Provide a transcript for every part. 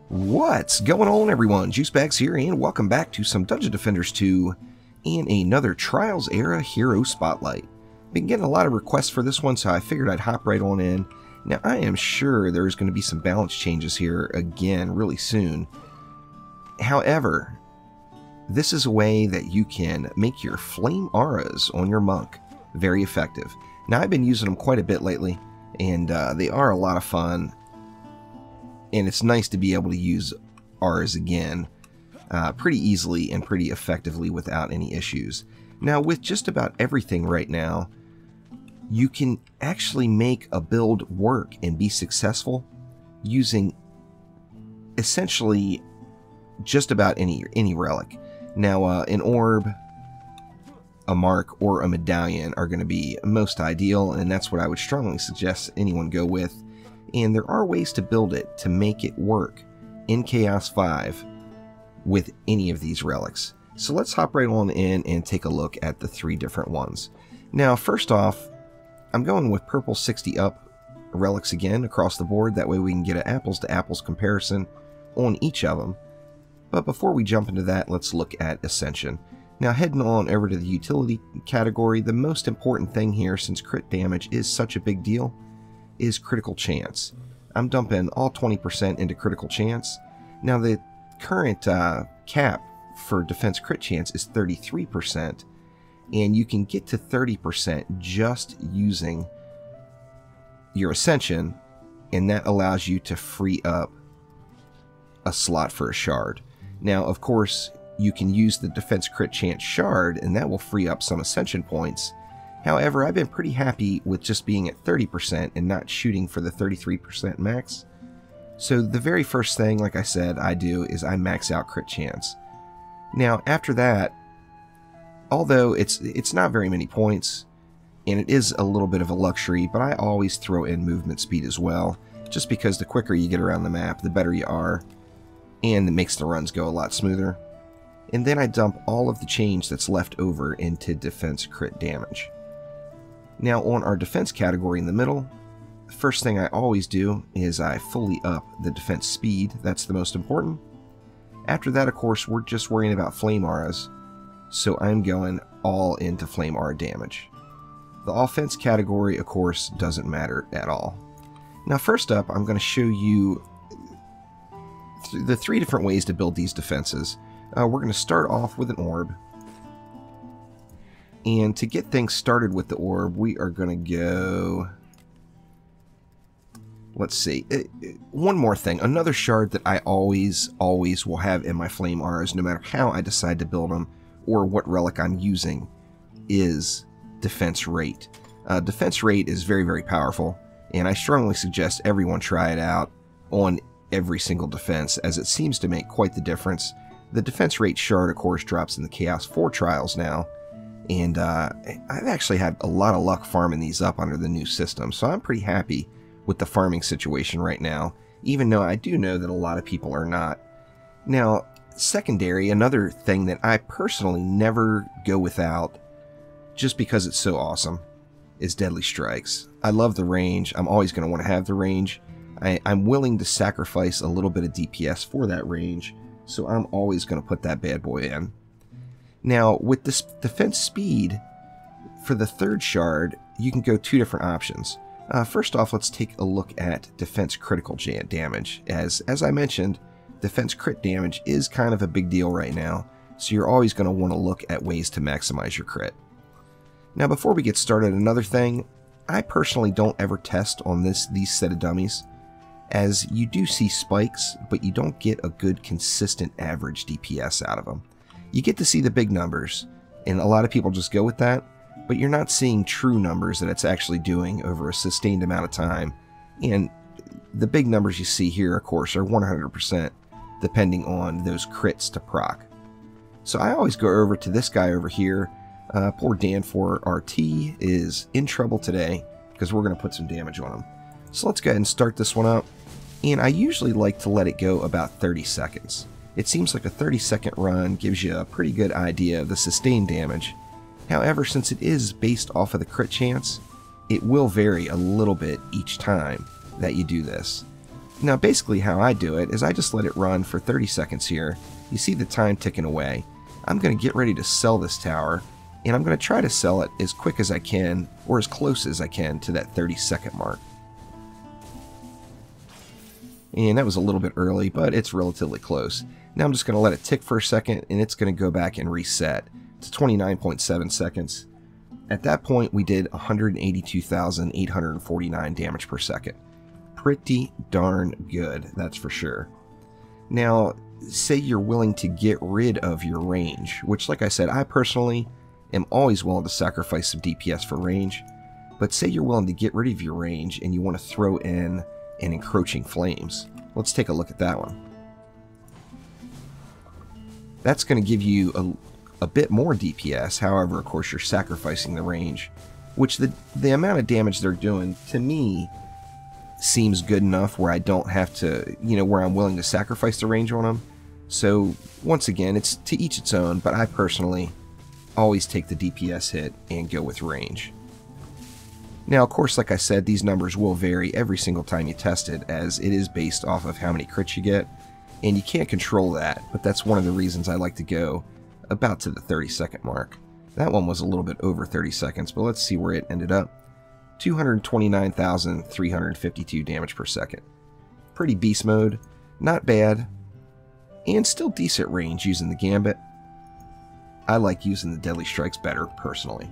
What's going on, everyone? Juicebags here, and welcome back to some Dungeon Defenders 2 and another Trials Era Hero Spotlight. Been getting a lot of requests for this one, so I figured I'd hop right on in. Now, I am sure there's going to be some balance changes here again really soon. However, this is a way that you can make your flame auras on your monk very effective. Now, I've been using them quite a bit lately, and they are a lot of fun. And it's nice to be able to use auras again pretty easily and pretty effectively without any issues. Now, with just about everything right now, you can actually make a build work and be successful using essentially just about any relic. Now, an orb, a mark, or a medallion are going to be most ideal, and that's what I would strongly suggest anyone go with. And there are ways to build it to make it work in Chaos 5 with any of these relics. So let's hop right on in and take a look at the three different ones. Now, first off, I'm going with purple 60 up relics again across the board. That way we can get an apples to apples comparison on each of them. But before we jump into that, let's look at Ascension. Now, heading on over to the utility category, the most important thing here, since crit damage is such a big deal, is critical chance. I'm dumping all 20% into critical chance. Now, the current cap for defense crit chance is 33%, and you can get to 30% just using your Ascension, and that allows you to free up a slot for a shard. Now, of course, you can use the defense crit chance shard, and that will free up some Ascension points. However, I've been pretty happy with just being at 30% and not shooting for the 33% max. So the very first thing, like I said, I do is I max out crit chance. Now, after that, although it's not very many points, and it is a little bit of a luxury, but I always throw in movement speed as well, just because the quicker you get around the map, the better you are, and it makes the runs go a lot smoother. And then I dump all of the change that's left over into defense crit damage. Now, on our defense category in the middle, the first thing I always do is I fully up the defense speed. That's the most important. After that, of course, we're just worrying about flame auras, so I'm going all into flame aura damage. The offense category, of course, doesn't matter at all. Now, first up, I'm going to show you the three different ways to build these defenses. We're going to start off with an orb. And to get things started with the orb, we are going to go... Let's see. One more thing. Another shard that I always will have in my flame auras, no matter how I decide to build them or what relic I'm using, is defense rate. Defense rate is very, very powerful, and I strongly suggest everyone try it out on every single defense, as it seems to make quite the difference. The defense rate shard, of course, drops in the Chaos 4 trials now. And I've actually had a lot of luck farming these up under the new system, so I'm pretty happy with the farming situation right now, even though I do know that a lot of people are not. Now, secondary, another thing that I personally never go without, just because it's so awesome, is Deadly Strikes. I love the range. I'm always going to want to have the range. I'm willing to sacrifice a little bit of DPS for that range, so I'm always going to put that bad boy in. Now, with this defense speed, for the third shard, you can go two different options. First off, let's take a look at defense critical damage. As I mentioned, defense crit damage is kind of a big deal right now, so you're always going to want to look at ways to maximize your crit. Now, before we get started, another thing, I personally don't ever test on these set of dummies, as you do see spikes, but you don't get a good consistent average DPS out of them. You get to see the big numbers, and a lot of people just go with that, but you're not seeing true numbers that it's actually doing over a sustained amount of time. And the big numbers you see here, of course, are 100%, depending on those crits to proc. So I always go over to this guy over here. Poor Dan4 RT is in trouble today, because we're going to put some damage on him. So let's go ahead and start this one up. And I usually like to let it go about 30 seconds. It seems like a 30-second run gives you a pretty good idea of the sustained damage However, since it is based off of the crit chance, it will vary a little bit each time that you do this. Now basically how I do it is I just let it run for 30 seconds here. You see the time ticking away. I'm going to get ready to sell this tower, and I'm going to try to sell it as quick as I can, or as close as I can to that 30-second mark. And that was a little bit early, but it's relatively close. Now I'm just going to let it tick for a second, and it's going to go back and reset to 29.7 seconds. At that point, we did 182,849 damage per second. Pretty darn good, that's for sure. Now, say you're willing to get rid of your range, which, like I said, I personally am always willing to sacrifice some DPS for range, but say you're willing to get rid of your range and you want to throw in an encroaching flames. Let's take a look at that one. That's going to give you a bit more DPS, however, of course, you're sacrificing the range, which the amount of damage they're doing, to me, seems good enough where I don't have to, where I'm willing to sacrifice the range on them. So, once again, it's to each its own, but I personally always take the DPS hit and go with range. Now, of course, like I said, these numbers will vary every single time you test it, as it is based off of how many crits you get, and you can't control that, but that's one of the reasons I like to go about to the 30-second mark. That one was a little bit over 30 seconds, but let's see where it ended up. 229,352 damage per second. Pretty beast mode, not bad, and still decent range using the Gambit. I like using the Deadly Strikes better, personally.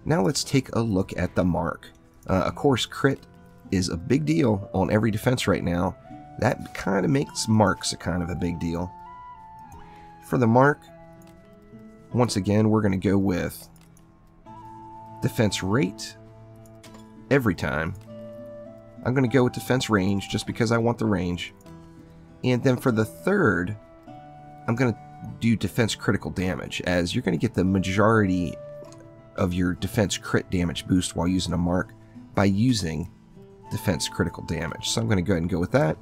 Now let's take a look at the mark. Of course, crit is a big deal on every defense right now. That kind of makes marks a kind of a big deal. For the mark, once again, we're going to go with defense rate every time. I'm going to go with defense range just because I want the range. And then for the third, I'm going to do defense critical damage, as you're going to get the majority of your defense crit damage boost while using a mark by using defense critical damage. So I'm going to go ahead and go with that,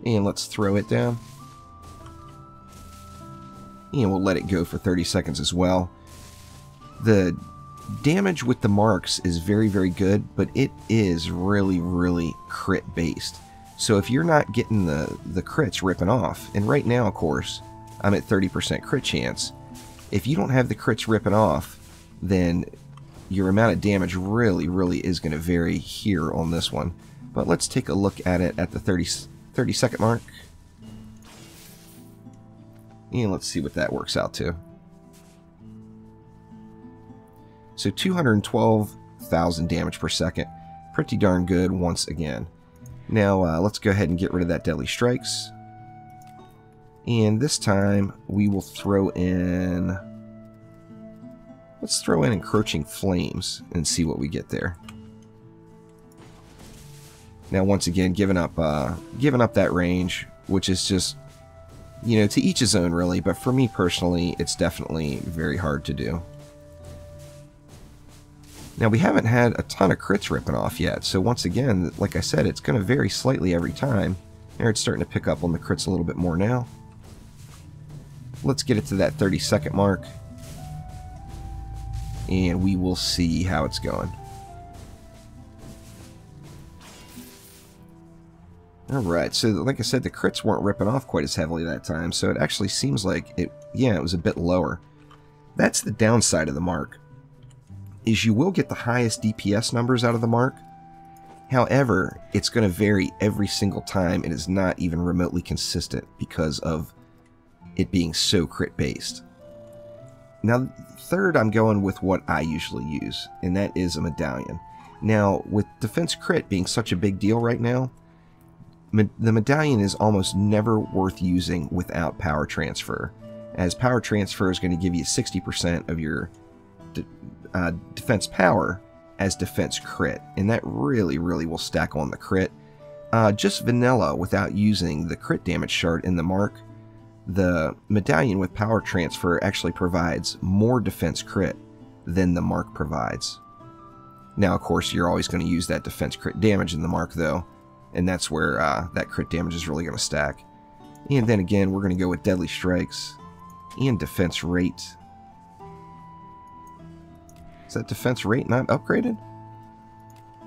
and let's throw it down. And we'll let it go for 30 seconds as well. The damage with the marks is very, very good, but it is really, really crit based. So if you're not getting the crits ripping off, and right now, of course, I'm at 30% crit chance, if you don't have the crits ripping off, then your amount of damage really, really is going to vary here on this one. But let's take a look at it at the 30-second mark. And let's see what that works out to. So 212,000 damage per second. Pretty darn good once again. Now let's go ahead and get rid of that Deadly Strikes. And this time we will throw in... Let's throw in Encroaching Flames and see what we get there. Now once again, giving up that range, which is just, to each his own really, but for me personally, it's definitely very hard to do. Now we haven't had a ton of crits ripping off yet, so once again, like I said, it's going to vary slightly every time. There, it's starting to pick up on the crits a little bit more now. Let's get it to that 30-second mark, and we will see how it's going. Alright, so like I said, the crits weren't ripping off quite as heavily that time, so it actually seems like it was a bit lower. That's the downside of the mark, is you will get the highest DPS numbers out of the mark. However, it's going to vary every single time. It is not even remotely consistent because of it being so crit based. Now, third, I'm going with what I usually use, and that is a medallion. Now, with defense crit being such a big deal right now, the medallion is almost never worth using without power transfer, as power transfer is going to give you 60% of your defense power as defense crit, and that really, really will stack on the crit. Just vanilla, without using the crit damage shard in the mark, the medallion with power transfer actually provides more defense crit than the mark provides. Now, of course, you're always going to use that defense crit damage in the mark, though, and that's where that crit damage is really going to stack. And then again, we're going to go with Deadly Strikes and defense rate. that defense rate not upgraded?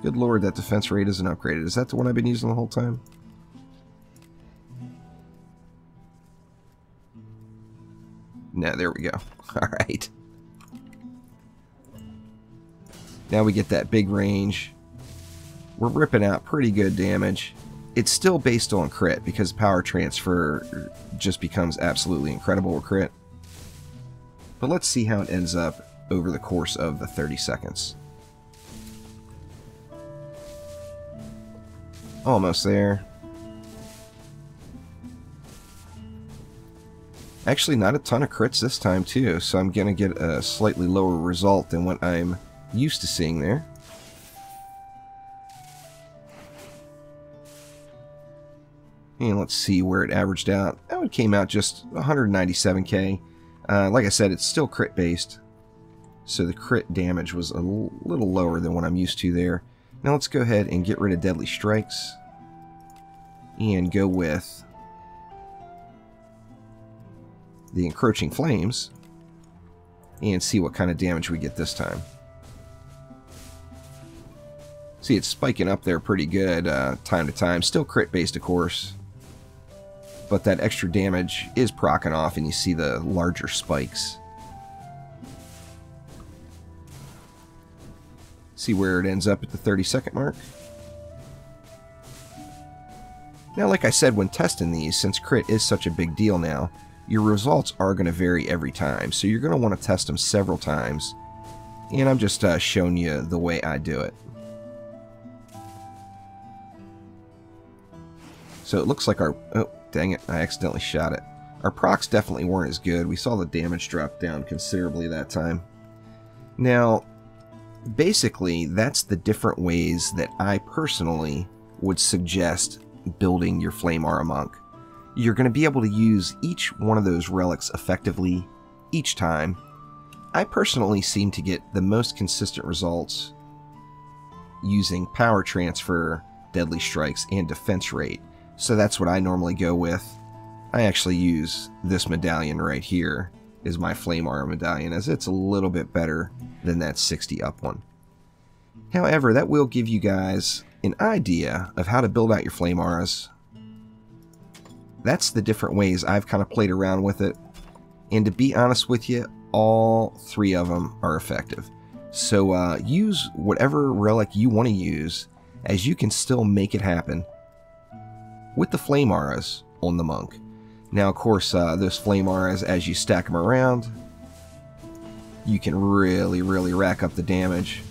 Good lord, that defense rate isn't upgraded. Is that the one I've been using the whole time? No, there we go. Alright. Now we get that big range. We're ripping out pretty good damage. It's still based on crit because power transfer just becomes absolutely incredible with crit. But let's see how it ends up over the course of the 30 seconds. Almost there. Actually, not a ton of crits this time too, so I'm going to get a slightly lower result than what I'm used to seeing there. And let's see where it averaged out. Oh, it came out just 197k. Like I said, it's still crit based, so the crit damage was a little lower than what I'm used to there. Now let's go ahead and get rid of Deadly Strikes and go with the Encroaching Flames and see what kind of damage we get this time. See, it's spiking up there pretty good time to time. Still crit based, of course, but that extra damage is procking off and you see the larger spikes. See where it ends up at the 30-second mark. Now, like I said, when testing these, since crit is such a big deal now, your results are going to vary every time, so you're going to want to test them several times, and I'm just showing you the way I do it. So it looks like our... oh, dang it, I accidentally shot it. Our procs definitely weren't as good. We saw the damage drop down considerably that time. Now, basically, that's the different ways that I personally would suggest building your Flame Aura Monk. You're going to be able to use each one of those relics effectively each time. I personally seem to get the most consistent results using Power Transfer, Deadly Strikes, and Defense Rate. So that's what I normally go with. I actually use this medallion right here as my Flame Aura medallion, as it's a little bit better than that 60 up one. However, that will give you guys an idea of how to build out your Flame Auras. That's the different ways I've kind of played around with it. And to be honest with you, all three of them are effective. So use whatever relic you want to use, as you can still make it happen with the Flame Auras on the Monk. Now, of course, those Flame Auras, as you stack them around, you can really, really rack up the damage.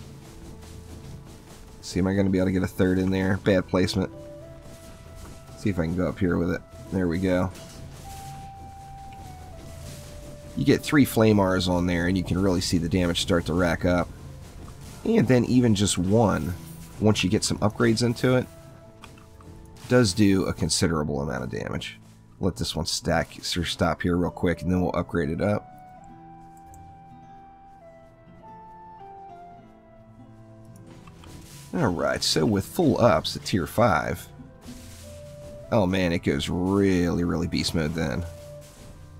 See, am I going to be able to get a third in there? Bad placement. See if I can go up here with it. There we go. You get 3 Flame Auras on there, and you can really see the damage start to rack up. And then even just one, once you get some upgrades into it, does do a considerable amount of damage. Let this one stack or stop here real quick, and then we'll upgrade it up. Alright, so with full ups at tier 5, oh man, it goes really, really beast mode then.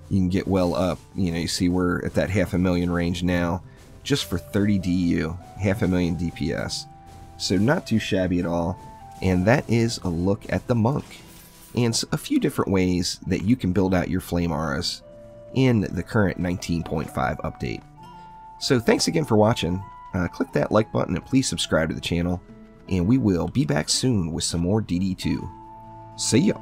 You can get well up. You know, you see we're at that 500,000 range now, just for 30 DU, 500,000 DPS. So not too shabby at all. And that is a look at the Monk, and a few different ways that you can build out your Flame Auras in the current 19.5 update. So thanks again for watching. Click that like button and please subscribe to the channel, and we will be back soon with some more DD2. See ya!